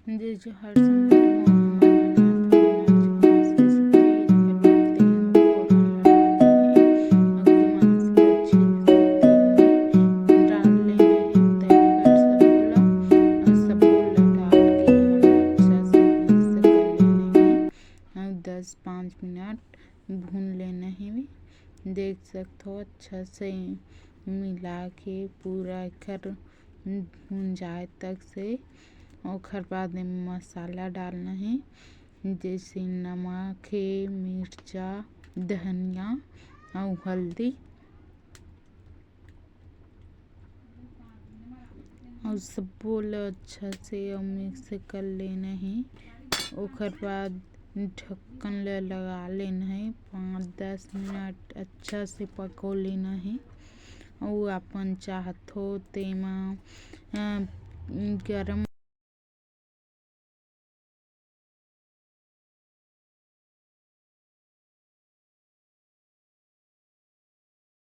जे जो हर संकट मोह हमार मनात हमार सब बोला डाल के हमें अच्छा से मिक्स कर लेना है और 10-5 मिनट भून लेना है। देख सकते हो अच्छा से मिला के पूरा कर भून जाए तक से। और बाद में मसाला डालना है जैसे नमक है, मिर्चा, धनिया और हल्दी और सब बोल अच्छा से मिक्स कर लेना है। और बाद ढक्कन लगा लेना है 5-10 मिनट अच्छा से पको लेना है। और अपन चाहत हो तेमा गरम